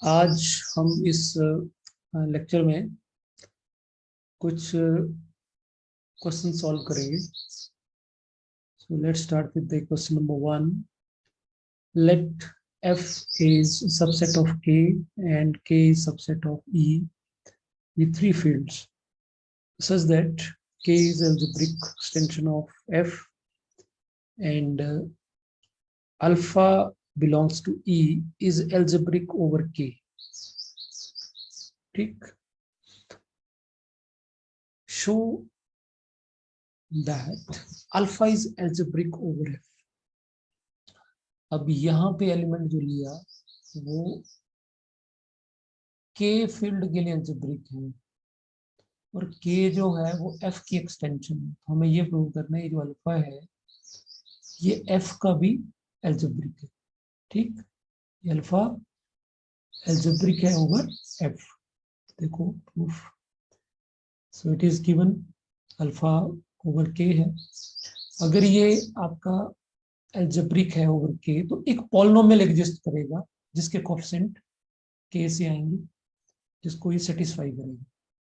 आज हम इस लेक्चर में कुछ क्वेश्चन सॉल्व करेंगे। So let's start with the question number 1. Let f is subset of k and k is subset of e with three fields such that k is algebraic extension of f and alpha belongs to e is algebraic over k. ठीक, show that alpha is algebraic over f. अब यहाँ पे element जो लिया वो के field के लिए अलजेब्रिक है और के जो है वो एफ की एक्सटेंशन है। तो हमें ये प्रूव करना है ये जो अल्फा है ये एफ का भी अलजेब्रिक है। ठीक, ये अल्फा अलजेब्रिक है ओवर एफ। देखो proof. So it is given alpha over के है। अगर ये आपका अलजेब्रिक है ओवर के तो एक पॉलिनोमियल एग्जिस्ट करेगा जिसके कोएफिशिएंट के से आएंगे जिसको ये सेटिस्फाई करेगा।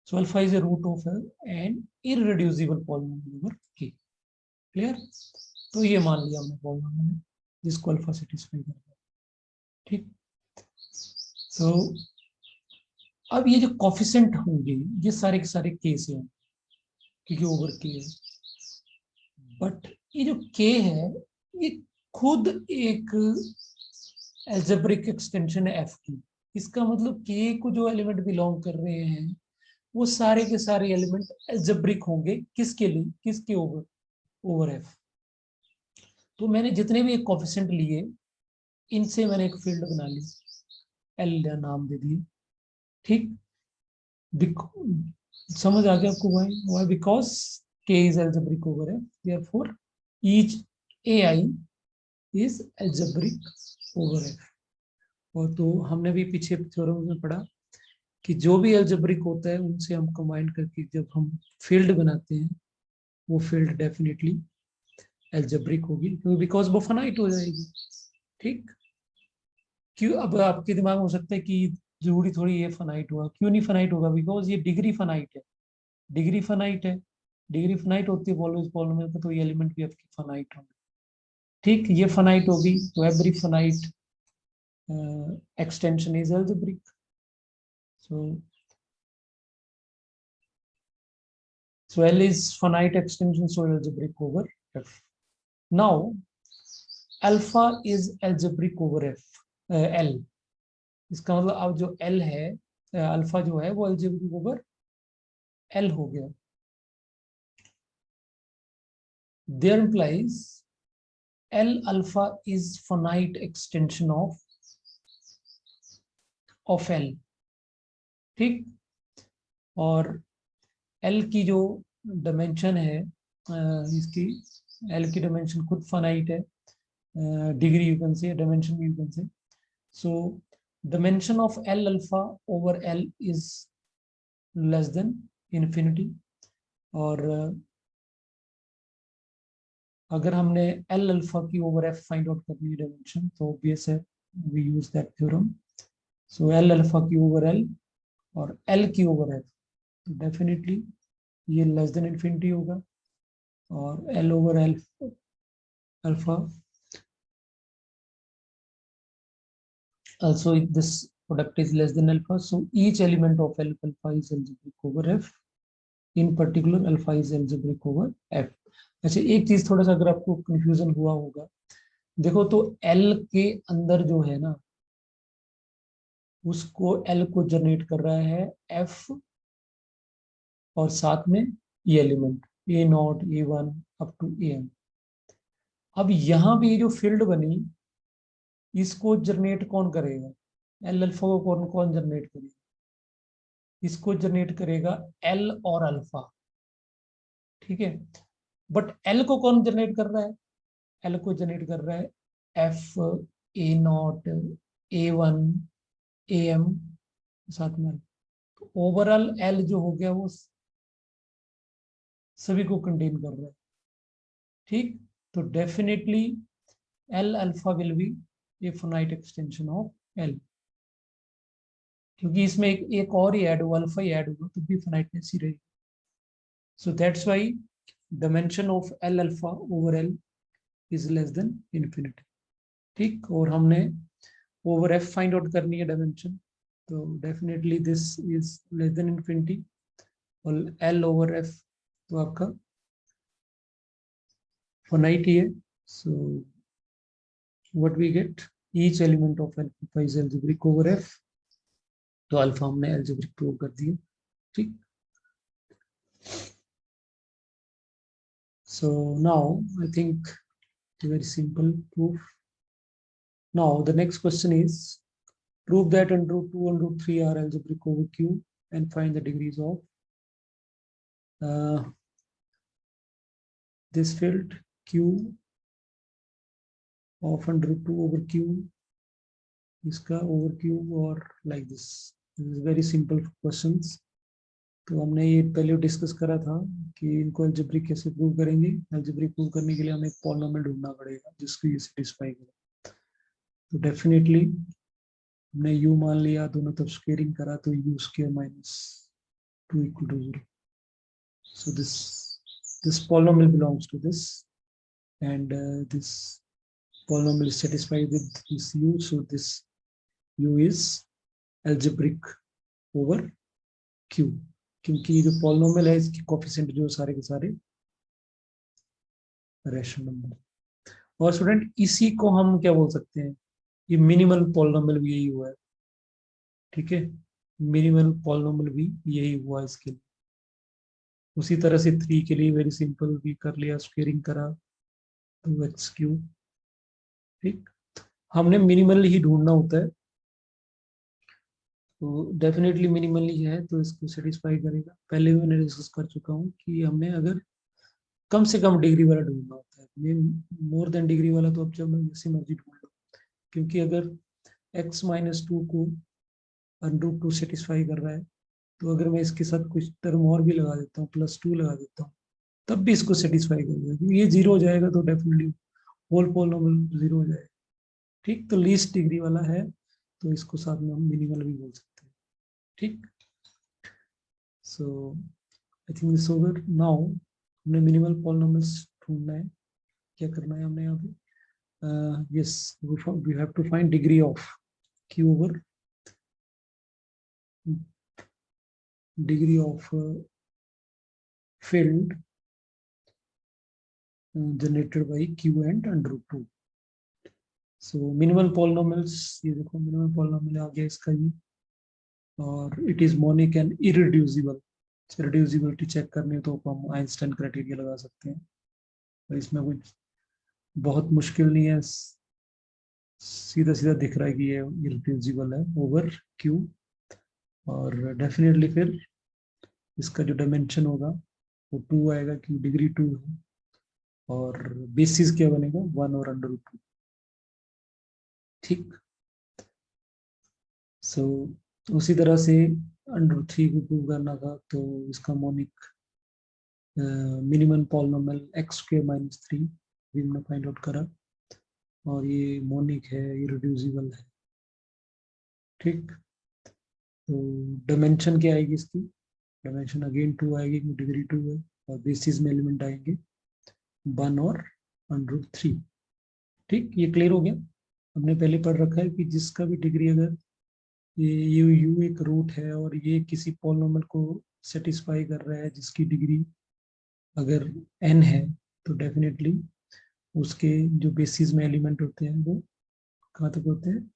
So alpha is a root of an irreducible polynomial over k. Clear? तो ये मान लिया हमने polynomial जिसको अल्फा सेटिस्फाई करेगा। ठीक, तो अब ये जो कोफिशिएंट होंगे ये सारे के सारे के से हैं क्योंकि ओवर के है। बट ये जो के है ये खुद एक अलजेब्रिक एक्सटेंशन है एफ की। इसका मतलब के को जो एलिमेंट बिलोंग कर रहे हैं वो सारे के सारे एलिमेंट अलजेब्रिक होंगे किसके लिए, किसके ओवर ओवर एफ। तो मैंने जितने भी एक कोफिशिएंट लिए इनसे मैंने एक फील्ड बना ली, एल नाम दे दिए। ठीक, समझ आ गया आपको भाई? वाई? बिकॉज के is algebraic over F, therefore each A I is algebraic over F. और तो हमने भी पीछे थ्योरम में पढ़ा कि जो भी अलजेब्रिक होता है उनसे हम कंबाइन करके जब हम फील्ड बनाते हैं वो फील्ड डेफिनेटली अलजेब्रिक होगी क्योंकि बिकॉज वो फाइनाइट हो जाएगी। ठीक, क्यों? अब आपके दिमाग में हो सकता है कि जरूरी थोड़ी ये फाइनाइट हुआ, क्यों नहीं फाइनाइट होगा? बिकॉज ये डिग्री फाइनाइट है। डिग्री फाइनाइट है, डिग्री फाइनाइट होती है ऑलवेज पॉलिनोमियल का, तो ये एलिमेंट भी आपकी फाइनाइट होंगे। ठीक, ये फाइनाइट होगी तो every finite extension is algebraic. So L is finite extension, so algebraic over F. Now alpha is algebraic over F, L. इसका मतलब अब जो L है अल्फा जो है वो अलजेब्रिक ओवर L हो गया। There implies L alpha is finite extension of L. ठीक, और L की जो डायमेंशन है इसकी L की डायमेंशन खुद फाइनाइट है, degree you can say, dimension you can say. So dimension of L alpha over L is less than infinity। और अगर हमने L alpha की over F फाइंड आउट करनी है डायमेंशन तो obvious है we use that theorem। so L alpha की over L और L की over F डेफिनेटली ये लेस देन इन्फिनिटी होगा और L over L alpha also this product is less than alpha, so each element of L alpha is algebraic over F, in particular alpha is algebraic over F। अच्छा, एक चीज थोड़ा सा अगर आपको confusion हुआ होगा, देखो तो L के अंदर जो है ना उसको L को जनरेट कर रहा है F और साथ में ये element A0 A1 up to AM। अब यहाँ भी जो फील्ड बनी इसको जनरेट कौन करेगा? L अल्फा को कौन कौन जनरेट करेगा? इसको जनरेट करेगा L और अल्फा। ठीक है, बट L को कौन जनरेट कर रहा है? L को जनरेट कर रहा है F A0 A1 AM साथ में। तो ओवरऑल L जो हो गया वो सभी को कंटेन कर रहा है। ठीक, तो definitely L alpha will be a finite extension of L। क्योंकि इसमें एक और ही ऐड होगा, अल्फा ही ऐड होगा, तो भी फाइनाइटनेस ही रहेगी. So that's why dimension of L alpha over L is less than infinity. ठीक, और हमने ओवर एफ फाइंड आउट करनी है डायमेंशन, तो definitely this is less than infinity, और एल ओवर एफ तो आपका फाइनाइट ही है. So what we get, each element of alpha is algebraic over F, तो अल्फा हमने एल्जेब्रिक प्रूव कर दिया. ठीक, so now I think a very simple proof. Now the next question is, prove that under root 2 and root 3 are algebraic over Q and find the degrees of this field Q of under root 2 over Q, इसका over Q और like this. This is very simple questions. तो हमने ये पहले discuss करा था कि इनको अलजेब्रिक कैसे प्रूव करेंगे. अलजेब्रिक प्रूव करने के लिए हमें एक पॉलिनोमियल ढूंढना पड़ेगा जिसको ये सेटिस्फाई करे. तो डेफिनेटली हमने u मान लिया, दोनों तरफ स्क्वेयरिंग करा तो u square minus 2 equal to 0. So this polynomial belongs to this, and this polynomial is satisfied with this u, so this u is algebraic over q, क्योंकि ये जो पॉलिनोमियल है इसके कोफिशिएंट जो सारे के सारे रैशनल नंबर. और स्टूडेंट इसी को हम क्या बोल सकते हैं, ये मिनिमल पॉलिनोमियल भी यही हुआ है. ठीक है, मिनिमल पॉलिनोमियल भी यही हुआ इसके लिए. उसी तरह से 3 के लिए वेरी सिंपल भी कर लिया, स्क्वेयरिंग करा 2x क्यूब. ठीक, हमने मिनिमल ही ढूंढना होता है, तो डेफिनेटली मिनिमल ही है तो इसको सेटिस्फाई करेगा. पहले भी मैंने डिस्कस कर चुका हूँ कि हमने अगर कम से कम डिग्री वाला ढूंढना होता है, मोर देन डिग्री वाला तो अब जब जैसी मर्जी ढूंढ लो, क्योंकि अगर x माइनस 2 को अंडर 2 सेटिस्फाई कर रहा है, तो अगर मैं इसके साथ कुछ टर्म और भी लगा देता हूँ, +2 लगा देता हूँ, तब भी इसको सेटिस्फाई करेगा, क्योंकि ये 0 हो जाएगा तो डेफिनेटली होल पॉलिनोमियल 0 हो जाएगा. ठीक, तो लीस्ट डिग्री वाला है तो इसको साथ में हम मिनिमल भी बोल सकते हैं. ठीक, so I think this over. Now हमने मिनिमल पॉलिनोमियल्स ढूंढना है. क्या करना है हमने यहाँ पे, yes we have to find degree of q over degree of field generated by q and under root 2. So minimal polynomials, ये देखो मिनिमल पॉलिनोमियल आ गया इसका ये, और it is monic and irreducible. Reducibility check करनी तो हम आइंस्टाइन क्राइटेरिया लगा सकते हैं, और इसमें कुछ बहुत मुश्किल नहीं है, सीधा सीधा दिख रहा है कि ये इरिड्यूसिबल है ओवर क्यू. और डेफिनेटली फिर इसका जो डायमेंशन होगा वो 2 आएगा, क्योंकि डिग्री 2 है, और बेसिस क्या बनेगा 1 और अंडर रूट 2. ठीक, सो उसी तरह से अंडर 3 को प्रूव करना था, तो इसका monic minimum polynomial x square minus 3 भी हमने फाइंड आउट करा, और ये मोनिक है, इरिड्यूसिबल है. ठीक, तो डायमेंशन क्या आएगी इसकी, डायमेंशन अगेन 2 आएगी क्योंकि डिग्री 2 है, और बेसिस में एलिमेंट आएंगे 1 और अंडर 3. ठीक, ये क्लियर हो गया. हमने पहले पढ़ रखा है कि जिसका भी डिग्री, अगर ये u एक रूट है और ये किसी पॉलिनोमियल को सेटिस्फाई कर रहा है जिसकी डिग्री अगर n है, तो डेफिनेटली उसके जो बेसिस में एलिमेंट होते हैं वो कहाँ तक होते हैं,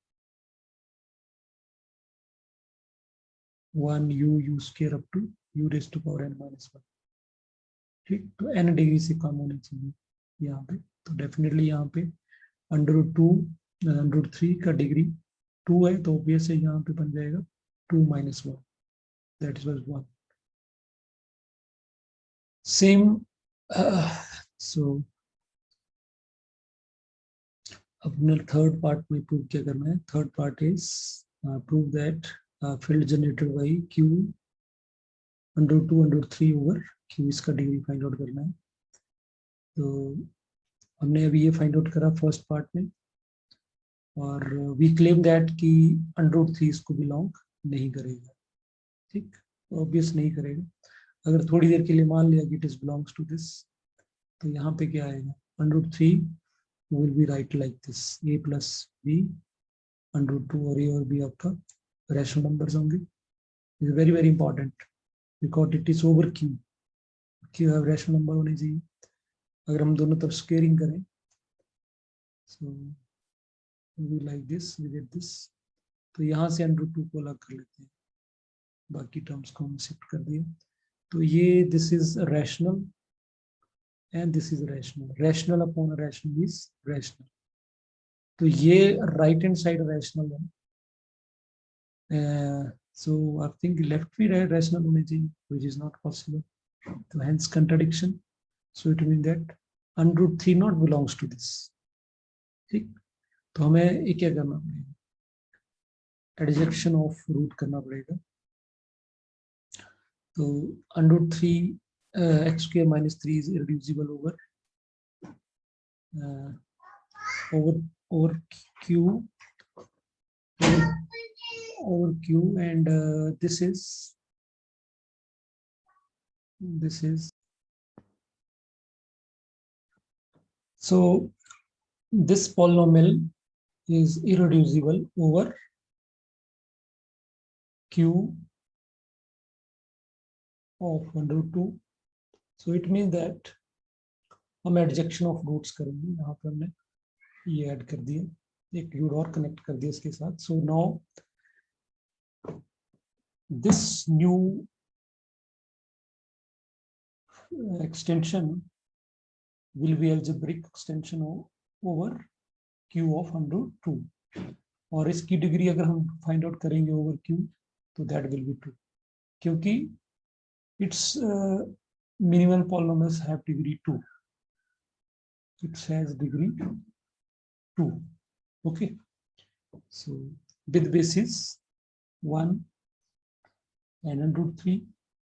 1 u square up to u raise to power n minus 1. ठीक, तो n डिग्री से कम होनी चाहिए यहाँ पे. तो डेफिनेटली यहाँ पे अंडर 2 अंडर 3 का डिग्री 2 है, तो ऑब्वियस है यहाँ पे बन जाएगा 2 माइनस 1, दैट इज 1. सेम. सो अपने थर्ड पार्ट में प्रूव क्या करना है. Third part is prove that field generated by Q under 2 under 3 over Q, इसका डिग्री फाइंड आउट करना है. तो हमने अभी ये फाइंड आउट करा फर्स्ट पार्ट में, और वी क्लेम दैट कि अंडर 3 इसको बिलोंग नहीं करेगा, ठीक, ऑब्वियस नहीं करेगा। अगर थोड़ी देर के लिए मान लिया कि it is belongs to this, तो यहाँ पे क्या आएगा, √3 will be right like this, a plus b √2, और a और b आपका रैशनल नंबर्स होंगे। Is very very important because it is over q, q rational number होने चाहिए। अगर हम दोनों तरफ स्क्वेयरिंग करें, so we like this, we get this, तो यहाँ से √2 को अलग कर लेते हैं, बाकी टर्म्स को हम शिफ्ट कर दिए, तो ये this is rational and this is rational, rational upon rational is rational, तो ये राइट हैंड साइड रैशनल है, so I think left भी रैशनल होने चाहिए, which is not possible, तो hence contradiction, so it means that √3 not belongs to this, ठीक। तो हमें ये क्या करना पड़ेगा, एडजेक्शन ऑफ रूट करना पड़ेगा, तो √3 x² - 3 is irreducible over q, over q, and this is so this polynomial is irreducible over q of √2, so it means that हम एडजेक्शन ऑफ रूट्स करेंगे, यहाँ पे हमने ये ऐड कर दिया, एक रूट और कनेक्ट कर दिया इसके साथ, so now this new extension will be algebraic extension over q of √2, और इसकी डिग्री अगर हम फाइंड आउट करेंगे ओवर q, तो दैट विल बी 2, क्योंकि it's minimal polynomials have degree 2, it has degree 2, okay, so with basis 1 and √3,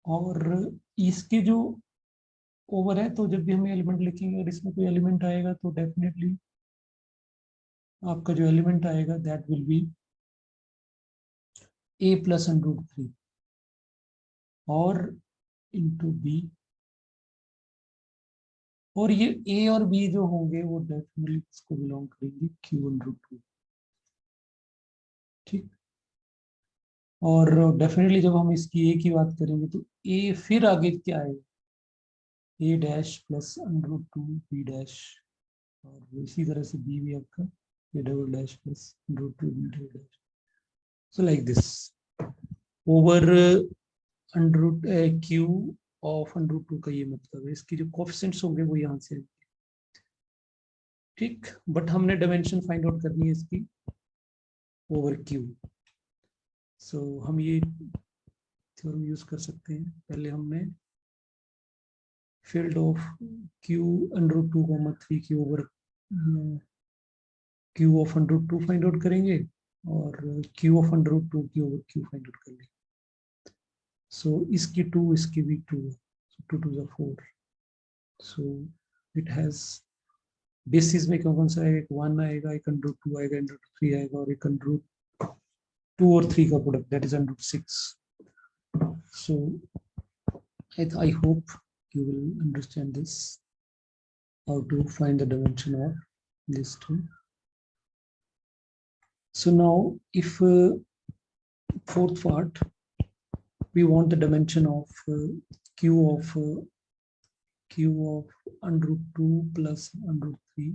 और इसके जो ओवर है, तो जब भी हम एलिमेंट लिखेंगे अगर इसमें कोई एलिमेंट आएगा तो डेफिनेटली आपका जो एलिमेंट आएगा that will be a plus √3 और इंटू b, और ये a और b जो होंगे वो डेफिनेटली इसको बिलोंग करेंगे q √2, ठीक। और डेफिनेटली जब हम इसकी a की बात करेंगे तो a फिर आगे क्या आएगा, a dash plus √2 b dash, और इसी तरह से b भी आपका a double dash plus √2 b double dash, so like this over q of √2 का ये मतलब है, इसकी जो कोफिशिएंट्स होंगे वो यहाँ से, ठीक, बट हमने डायमेंशन फाइंड आउट करनी है इसकी ओवर q, सो हम ये थ्योरम यूज कर सकते हैं। पहले हमने field of q √2, 3 over q of √2 find out करेंगे, और q ऑफ √2 की ओवर q फाइंड आउट कर लेंगे, सो इसकी 2, इसकी भी 2, 2 2 are 4, so it has basis में कौन सा है, एक 1 आएगा, एक √2 आएगा, √3 आएगा, और एक √2 और 3 का product that is √6, so I hope you will understand this, how to find the dimension of this two. So now if fourth part, we want the dimension of q of √2 plus √3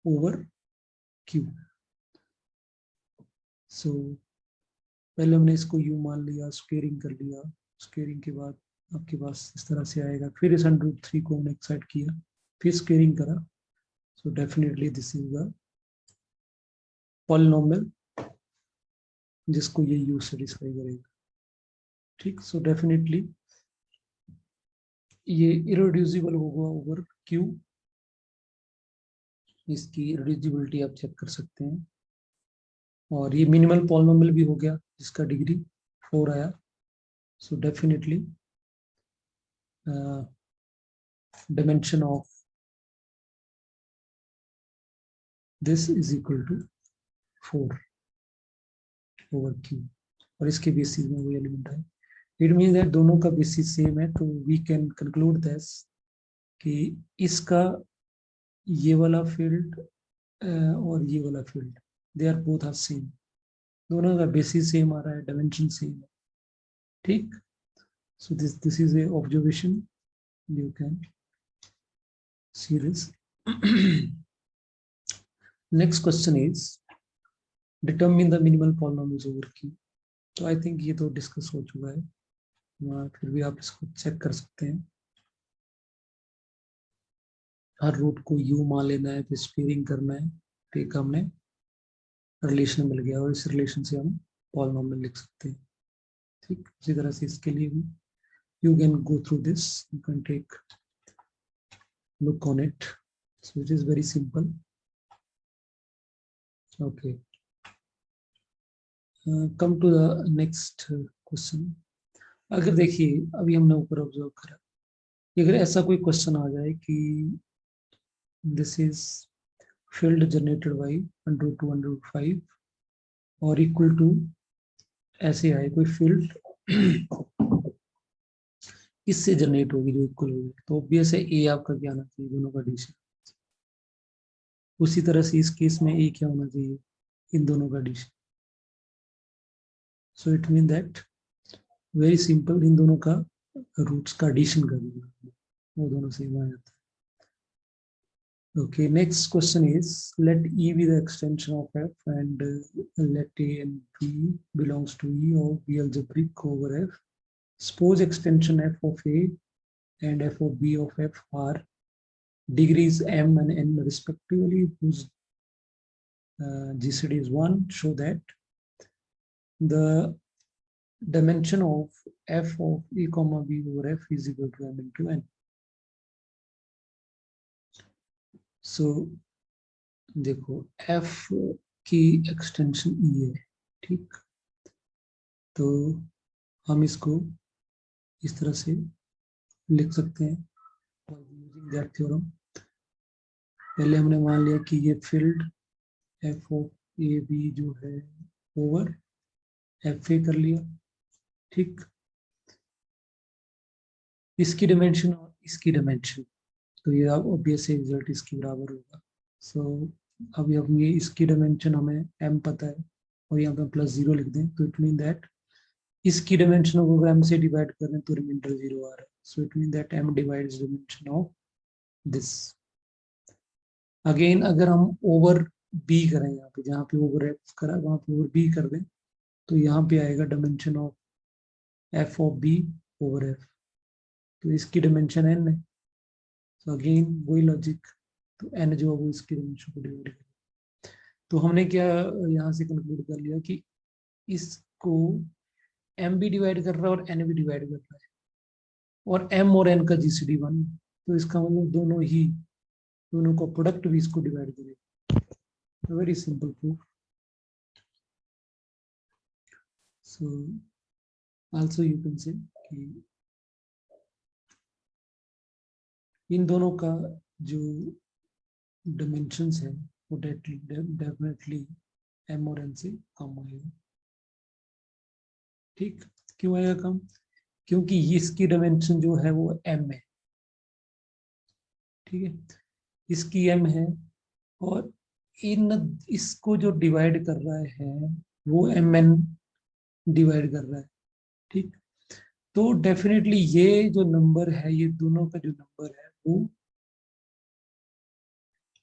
over q, so पहले हमने इसको u मान लिया, squaring कर लिया, squaring के बाद आपके पास इस तरह से आएगा, फिर इस √3 को हमने एक साइड किया, फिर स्क्वेयरिंग करा, so definitely this is the polynomial जिसको ये u सेटिस्फाई करेगा, ठीक। सो डेफिनेटली ये इरेड्यूसिबल होगा ओवर q, इसकी इरेड्यूसिबिलिटी आप चेक कर सकते हैं, और ये मिनिमल पॉलिनोमियल भी हो गया जिसका डिग्री 4 आया, so definitely dimension of this is equal to 4 over q, और इसके बेसिस में वही एलिमेंट है। इट मीन दैट दोनों का बेसिस सेम है, तो वी कैन कंक्लूड दिस कि इसका ये वाला फील्ड और ये वाला field they are both are same, दोनों का बेसिस सेम आ रहा है, डायमेंशन सेम है, ठीक। So this is a observation, you can see this. Next question is determine the minimal polynomials over Q. तो आई थिंक ये तो डिस्कस हो चुका है, फिर भी आप इसको चेक कर सकते हैं। हर रूट को u मान लेना है, फिर स्क्वेयरिंग करना है, तो एक हमने रिलेशन मिल गया और इस रिलेशन से हम पॉलिनोमियल लिख सकते हैं, ठीक। उसी तरह से इसके लिए भी you can go through this, you can take look on it, so it is very simple. Okay, come to the next question. अगर देखिए अभी हमने ऊपर ऑब्जर्व करा, अगर ऐसा कोई क्वेश्चन आ जाए कि this is field generated by √2 √5 और इक्वल टू, ऐसे आए कोई फील्ड इससे जनरेट होगी जो इक्वल होगी, तो ऑब्वियस है ए आपका क्या आना चाहिए, दोनों का एडिशन। उसी तरह से इस केस में ए क्या होना चाहिए, इन दोनों का addition. So it mean that very simple, इन दोनों का रूट्स का एडिशन कर देना, वो दोनों सेम आ जाता है। Okay, next question is let E be the extension of F and let A and B belongs to E or B algebraic over F. Suppose extension F of A and F of B of F are degrees M and N respectively, whose GCD is 1. Show that the dimension of F of A comma B over F is equal to M into N. So देखो f की extension ई है, ठीक। तो हम इसको इस तरह से लिख सकते हैं यूजिंग दैट थ्योरम। पहले हमने मान लिया कि ये field F of A B जो है ओवर एफ ए कर लिया, ठीक। इसकी डिमेंशन और इसकी डिमेंशन, तो ये अब ऑब्वियस रिजल्ट इसके बराबर होगा। सो अभी हम ये इसकी डिमेंशन हमें m पता है और यहाँ पे +0 लिख दें, तो इट मीन दैट इसकी डिमेंशन को अगर m से डिवाइड करें तो रिमाइंडर 0 आ रहा है। सो it mean that m divides dimension of this. Again अगर हम ओवर b करें, यहाँ पे जहाँ पे ओवर f करा वहां पे ओवर b कर दें, तो यहाँ पे आएगा dimension of f of b over f, तो इसकी डिमेंशन n है। तो अगेन वही लॉजिक, तो n जो है वो इसकी डिमेंशन को डिवाइड करेगा। तो हमने क्या यहाँ से कंक्लूड कर लिया कि इसको m भी डिवाइड कर रहा है और n भी डिवाइड कर रहा है, और m और n का GCD 1, तो इसका मतलब दोनों का प्रोडक्ट भी इसको डिवाइड करेगा। Very simple proof. So also you can say कि इन दोनों का जो डिमेंशंस है वो डेफिनेटली m और n से कम आएगा, ठीक। क्यों आएगा कम, क्योंकि इसकी डिमेंशन जो है वो m है, ठीक है, इसकी m है और इन इसको जो डिवाइड कर रहा है वो mn डिवाइड कर रहा है, ठीक। तो डेफिनेटली ये जो नंबर है, ये दोनों का जो नंबर है वो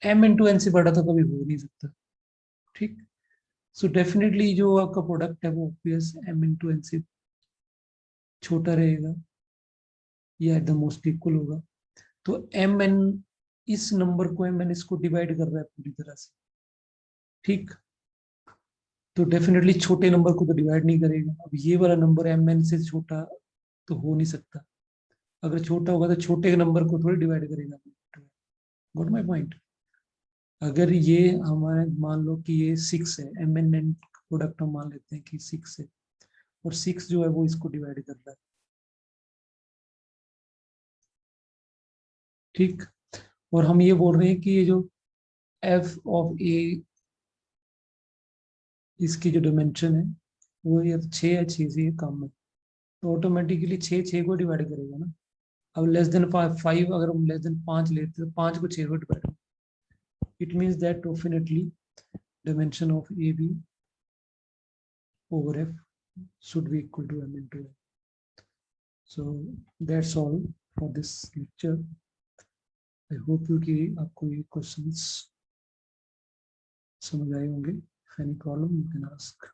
m इंटू एन से बड़ा तो कभी हो नहीं सकता, ठीक। सो डेफिनेटली जो आपका प्रोडक्ट है वो ऑब्वियस m इंटू एन से छोटा रहेगा या एट द मोस्ट इक्वल होगा। तो mn इस नंबर को mn इसको डिवाइड कर रहा है पूरी तरह से, ठीक। तो डेफिनेटली छोटे नंबर को तो डिवाइड नहीं करेगा। अब ये वाला नंबर mn से छोटा तो हो नहीं सकता, अगर छोटा होगा तो छोटे नंबर को थोड़ी डिवाइड करेगा। Got my point. अगर ये हमारे मान लो कि ये 6 है, mn प्रोडक्ट हम मान लेते हैं कि 6 है, और 6 जो है वो इसको डिवाइड कर रहा है, ठीक। और हम ये बोल रहे हैं कि ये जो f ऑफ a इसकी जो डिमेंशन है वो या 6 या 6 से ये कम है, तो ऑटोमेटिकली 6 को डिवाइड करेगा ना। अब लेस देन 5, अगर हम लेस देन 5 लेते तो 5 को 6 को divide, it means that definitely dimension of AB over F should be equal to M into N. So that's all for this lecture. I hope you कि आपको ये questions समझ आए होंगे. If any problem you can ask.